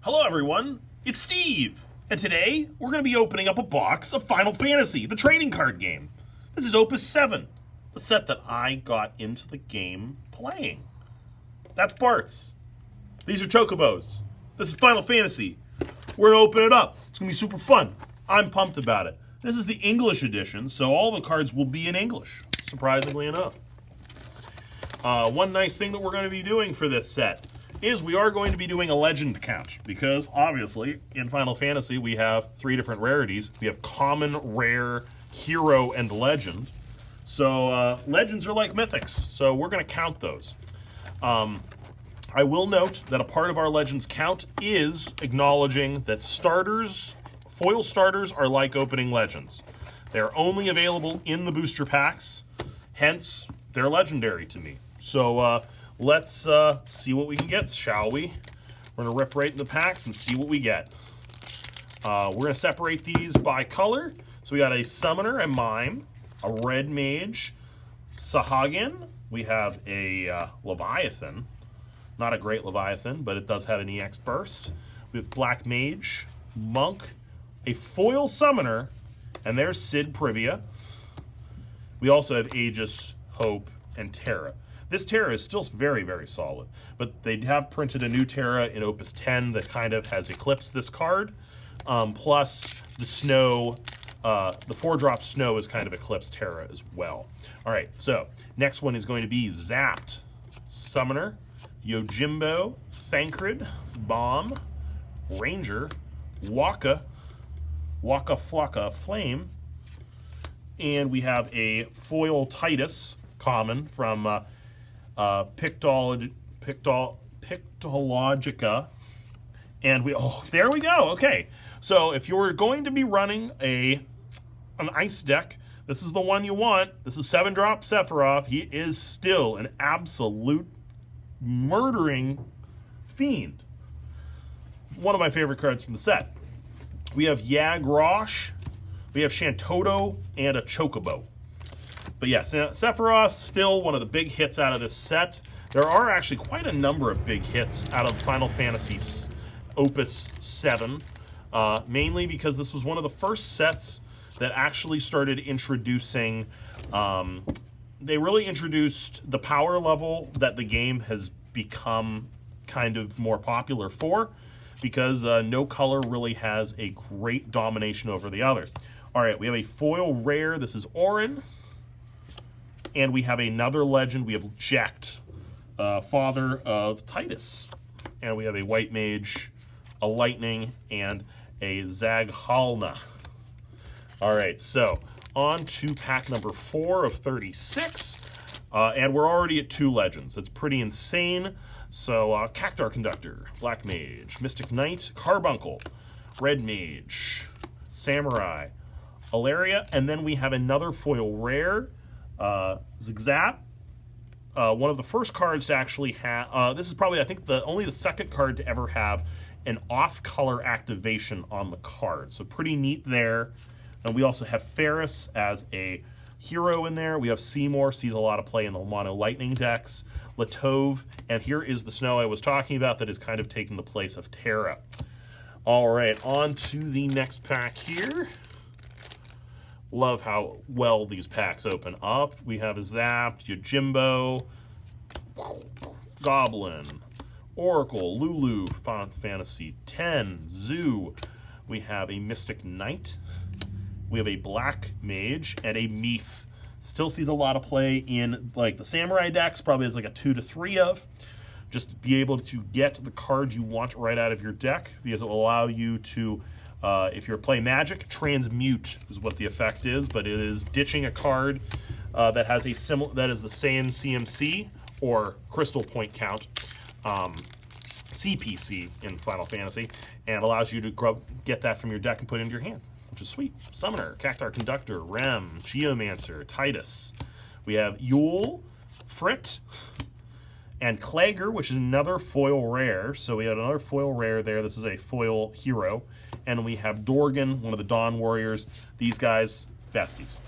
Hello everyone, it's Steve, and today we're going to be opening up a box of Final Fantasy, the trading card game. This is Opus VII, the set that I got into the game playing. That's Bart's. These are Chocobos. This is Final Fantasy. We're going to open it up. It's going to be super fun. I'm pumped about it. This is the English edition, so all the cards will be in English, surprisingly enough. One nice thing that we're going to be doing for this set is we are going to be doing a legend count, because obviously in Final Fantasy we have three different rarities. We have common, rare, hero, and legend. So legends are like mythics, so we're going to count those. I will note that a part of our legends count is acknowledging that foil starters are like opening legends. They're only available in the booster packs, hence they're legendary to me. So let's see what we can get, shall we? We're going to rip right in the packs and see what we get. We're going to separate these by color. So we got a Summoner, a Mime, a Red Mage, Sahagin. We have a Leviathan. Not a great Leviathan, but it does have an EX burst. We have Black Mage, Monk, a Foil Summoner, and there's Sid Privia. We also have Aegis, Hope, and Terra. This Terra is still very, very solid, but they have printed a new Terra in Opus X that kind of has eclipsed this card. Plus, the snow, the 4-drop snow has kind of eclipsed Terra as well. All right, so next one is going to be Zapped, Summoner, Yojimbo, Thancred, Bomb, Ranger, Waka Flocka, Flame, and we have a Foil Titus, common, from Pictologica, and there we go. Okay, so if you're going to be running an ice deck, this is the one you want. This is 7-drop Sephiroth. He is still an absolute murdering fiend. One of my favorite cards from the set. We have Yagrosh, we have Shantoto, and a Chocobo. But yes, Sephiroth, still one of the big hits out of this set. There are actually quite a number of big hits out of Final Fantasy Opus VII, mainly because this was one of the first sets that actually started introducing, they really introduced the power level that the game has become kind of more popular for, because no color really has a great domination over the others. All right, we have a foil rare. This is Auron. And we have another legend. We have Jecht, father of Titus. And we have a white mage, a lightning, and a Zaghalna. All right, so on to pack number 4 of 36. And we're already at 2 legends. It's pretty insane. So Cactar Conductor, Black Mage, Mystic Knight, Carbuncle, Red Mage, Samurai, Alaria, and then we have another foil rare, Zigzat, one of the first cards to actually have, this is probably, I think, only the second card to ever have an off-color activation on the card. So pretty neat there. And we also have Ferris as a hero in there. We have Seymour, sees a lot of play in the Mono Lightning decks. Latove, and here is the snow I was talking about that is kind of taking the place of Terra. All right, on to the next pack here. Love how well these packs open up. We have a Zapped, Yojimbo, Goblin, Oracle, Lulu, Final Fantasy X, Zoo. We have a Mystic Knight. We have a Black Mage and a Meath. Still sees a lot of play in like the Samurai decks, probably has like a 2 to 3 of. Just to be able to get the card you want right out of your deck, because it will allow you to, if you're playing Magic, transmute is what the effect is, but it is ditching a card that has that is the same CMC or Crystal Point count, CPC in Final Fantasy, and allows you to get that from your deck and put it into your hand, which is sweet. Summoner, Cactar Conductor, Rem, Geomancer, Titus. We have Yule, Frit, and Clager, which is another foil rare. So we have another foil rare there. This is a foil hero. And we have Dorgan, one of the Dawn Warriors. These guys, besties.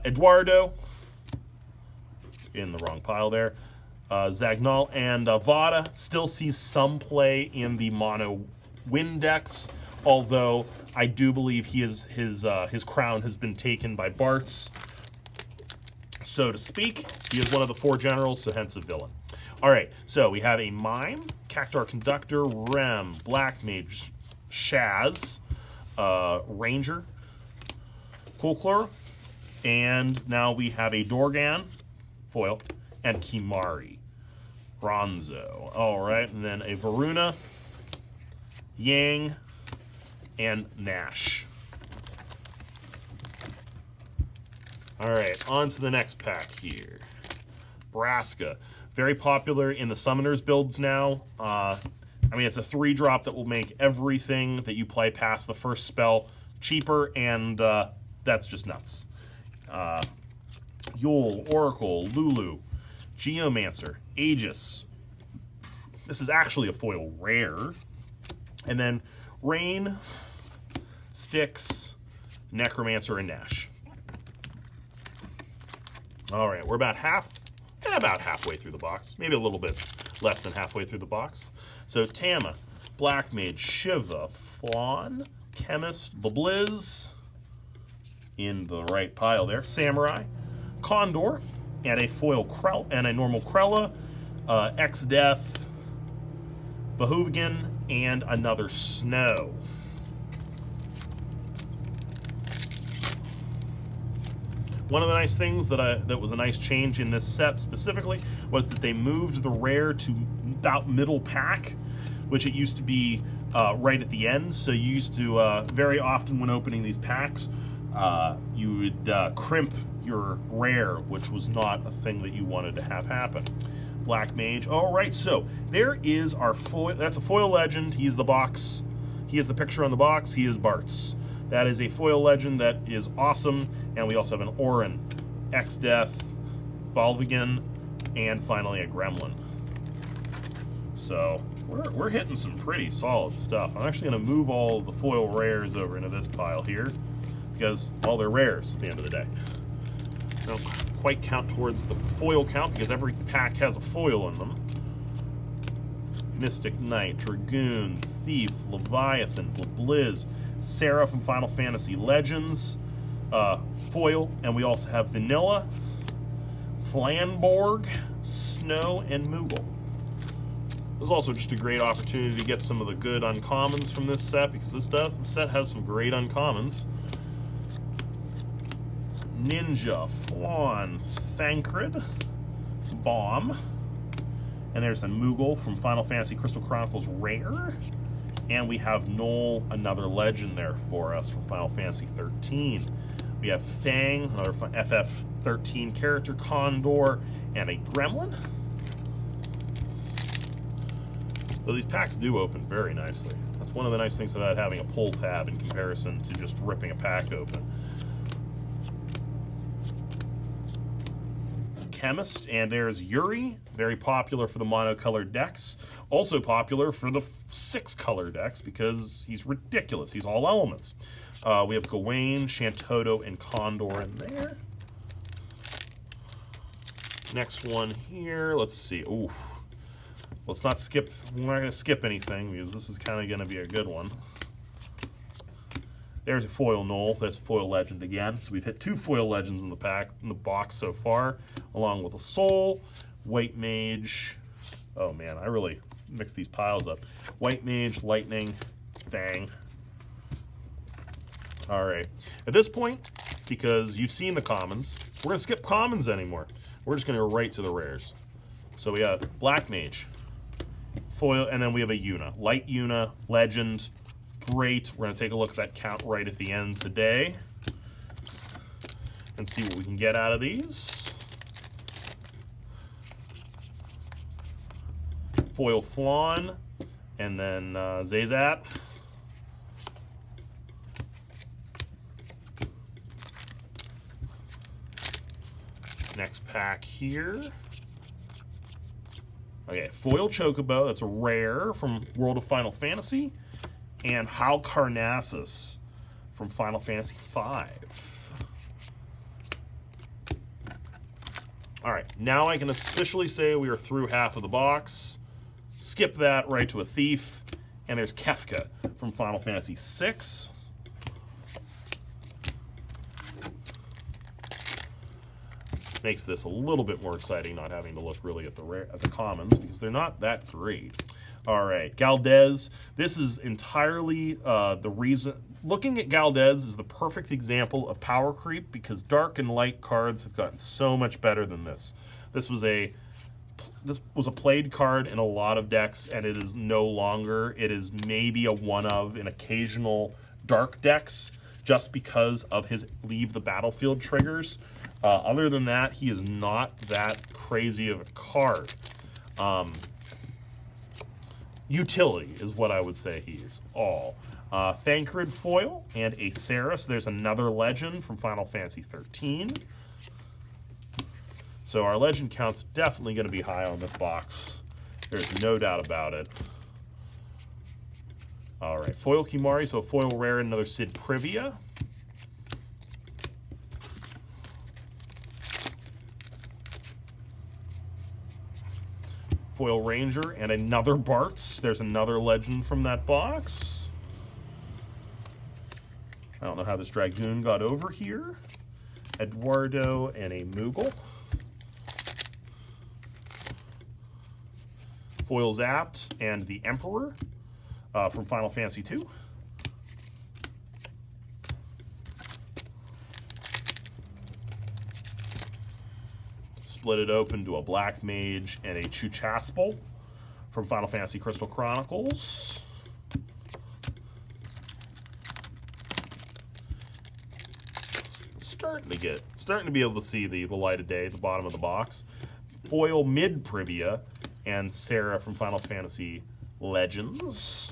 Eduardo, in the wrong pile there. Zagnal and Vada still sees some play in the mono win decks, although I do believe his crown has been taken by Bartz, so to speak. He is one of the 4 generals, so hence a villain. All right, so we have a Mime, Cactuar Conductor, Rem, Black Mage, Shaz, Ranger, Kulklor, and now we have a Dorgan, foil, and Kimari, Bronzo. All right, and then a Varuna, Yang, and Nash. All right, on to the next pack here. Braska, very popular in the Summoners builds now. I mean, it's a 3-drop that will make everything that you play past the first spell cheaper, and that's just nuts. Yule, Oracle, Lulu, Geomancer, Aegis. This is actually a foil rare. And then Rain, Styx, Necromancer, and Nash. All right, we're about halfway through the box. Maybe a little bit less than halfway through the box. So Tama, Black Mage, Shiva, Flan, Chemist, Babliz, in the right pile there, Samurai, Condor, and a foil and a normal Krella, X-Death, Bahuvigan, and another Snow. One of the nice things that was a nice change in this set specifically was that they moved the rare to about middle pack, which it used to be right at the end. So you used to, very often when opening these packs, you would crimp your rare, which was not a thing that you wanted to have happen. Black Mage. All right, so there is our foil. That's a foil legend. He's the box. He is the picture on the box. He is Bartz. That is a foil legend that is awesome. And we also have an Orin, X-Death, Balvigan, and finally a Gremlin. So we're hitting some pretty solid stuff. I'm actually going to move all the foil rares over into this pile here because, well, they're rares at the end of the day. They don't quite count towards the foil count because every pack has a foil in them. Mystic Knight, Dragoon, Thief, Leviathan, Blizz, Sarah from Final Fantasy Legends, foil, and we also have Vanilla, Flanborg, Snow, and Moogle. This is also just a great opportunity to get some of the good uncommons from this set because this set has some great uncommons. Ninja, Flan, Thancred, Bomb, and there's a Moogle from Final Fantasy Crystal Chronicles Rare. And we have Noel, another legend there for us from Final Fantasy 13. We have Fang, another FF13 character, Condor, and a Gremlin. So these packs do open very nicely. That's one of the nice things about having a pull tab in comparison to just ripping a pack open. Chemist, and there's Yuri, very popular for the monocolored decks. Also popular for the 6-color decks because he's ridiculous. He's all elements. We have Gawain, Shantoto, and Condor in there. Next one here, let's see. Ooh, let's not skip. We're not going to skip anything because this is kind of going to be a good one. There's a foil Noel. That's a foil legend again. So we've hit 2 foil legends in the box so far, along with a Soul, White Mage. Oh man, I really mixed these piles up. White Mage, Lightning, Fang. All right. At this point, because you've seen the commons, we're going to skip commons anymore. We're just going to go right to the rares. So we have Black Mage, foil, and then we have a Yuna. Light Yuna, legend. Great. We're going to take a look at that count right at the end today and see what we can get out of these. Foil Flan, and then Zazat. Next pack here. Okay, Foil Chocobo, that's a rare from World of Final Fantasy. And Halicarnassus from Final Fantasy V. All right, now I can officially say we are through half of the box. Skip that right to a thief. And there's Kefka from Final Fantasy VI. Makes this a little bit more exciting not having to look really at the commons because they're not that great. All right, Galdez. This is entirely the reason. Looking at Galdez is the perfect example of power creep because dark and light cards have gotten so much better than this. This was a played card in a lot of decks, and it is no longer. It is maybe a one of in occasional dark decks just because of his leave the battlefield triggers. Other than that, he is not that crazy of a card. Utility is what I would say he is all. Thancred foil and a Saris. There's another legend from Final Fantasy 13. So our legend count's definitely going to be high on this box. There's no doubt about it. All right, foil Kimari, so a foil rare, another Sid Privia. Foil Ranger and another Bartz. There's another legend from that box. I don't know how this Dragoon got over here. Eduardo and a Moogle. Foil Zapped and the Emperor from Final Fantasy II. Split it open to a Black Mage and a Chuchaspel from Final Fantasy Crystal Chronicles. Starting to be able to see the light of day at the bottom of the box. Foil Mid Privia and Sarah from Final Fantasy Legends.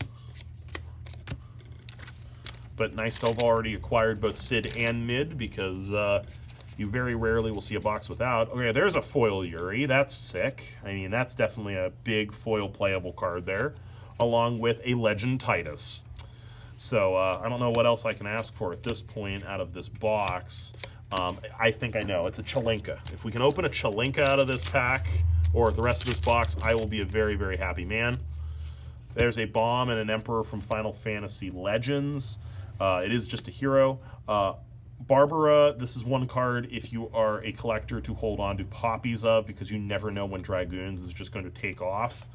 But nice to have already acquired both Sid and Mid because you very rarely will see a box without. Okay, there's a foil Yuri. That's sick. I mean, that's definitely a big foil playable card there, along with a Legend Titus. So I don't know what else I can ask for at this point out of this box. I think I know. It's a Chelinka. If we can open a Chelinka out of this pack or the rest of this box, I will be a very, very happy man. There's a Bomb and an Emperor from Final Fantasy Legends. It is just a hero. Barbara, this is one card if you are a collector to hold on to poppies of because you never know when Dragoons is just going to take off.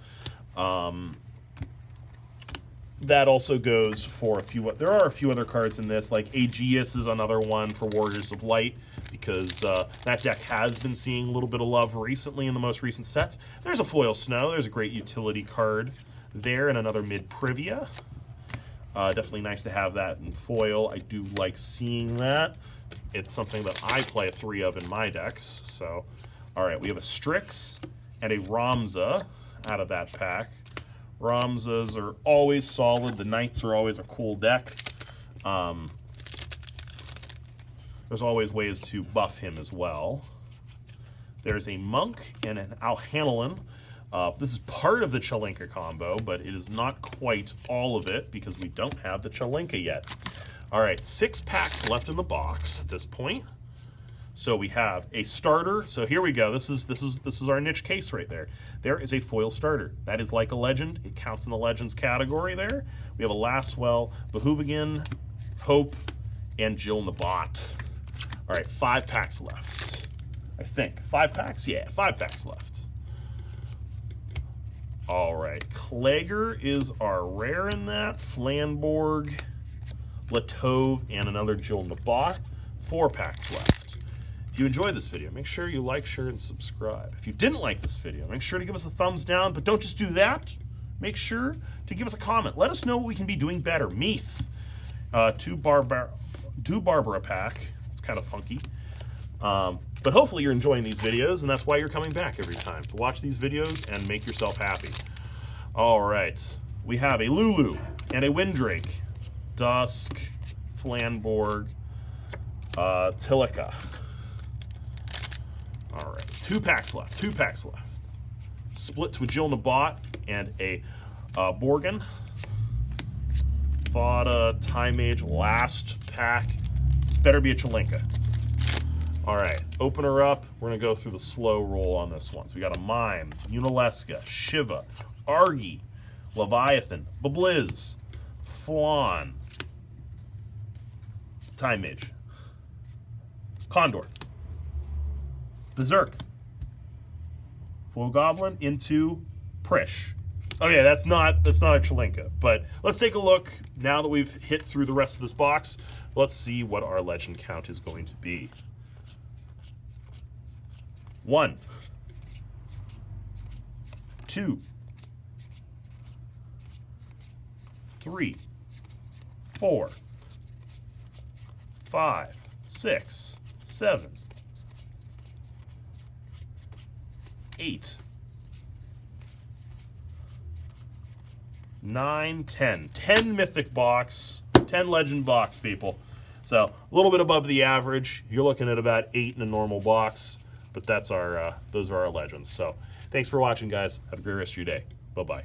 That also goes for a few. There are a few other cards in this, like Aegeus is another one for Warriors of Light because that deck has been seeing a little bit of love recently in the most recent sets. There's a Foil Snow. There's a great utility card there and another Mid Privia. Definitely nice to have that in foil. I do like seeing that. It's something that I play 3 of in my decks. So, all right, we have a Strix and a Ramza out of that pack. Ramzas are always solid. The Knights are always a cool deck. There's always ways to buff him as well. There's a Monk and an Alhanalin. This is part of the Chelinka combo, but it is not quite all of it because we don't have the Chelinka yet. All right, 6 packs left in the box at this point. So we have a starter. So here we go. This is our niche case right there. There is a foil starter. That is like a legend. It counts in the legends category there. We have a Lastwell, Bahuvigan, Hope, and Jill Nabat. All right, 5 packs left. I think 5 packs. Yeah, 5 packs left. All right, Klager is our rare in that. Flanborg, Latove, and another Jill Nabat. 4 packs left. If you enjoyed this video, make sure you like, share, and subscribe. If you didn't like this video, make sure to give us a thumbs down, but don't just do that. Make sure to give us a comment. Let us know what we can be doing better. Meath, 2 Barbara pack. It's kind of funky. But hopefully you're enjoying these videos, and that's why you're coming back every time, to watch these videos and make yourself happy. All right, we have a Lulu and a Windrake, Dusk, Flanborg, Tilica. All right, 2 packs left, 2 packs left. Split to a Jill Nabat and a Borgin. Vada, Time Mage, last pack. This better be a Chelinka. All right, open her up. We're gonna go through the slow roll on this one. So we got a Mime, Unalesca, Shiva, Argy, Leviathan, Babliz, Flan, Time Mage, Condor, Berserk, Full Goblin into Prish. Okay, that's not a Chelinka, but let's take a look now that we've hit through the rest of this box. Let's see what our legend count is going to be. 1, 2, 3, 4, 5, 6, 7, 8, 9, 10. 10 mythic box, 10 legend box, people. So a little bit above the average. You're looking at about 8 in a normal box, but that's our those are our legends. So thanks for watching, guys. Have a great rest of your day. Bye-bye.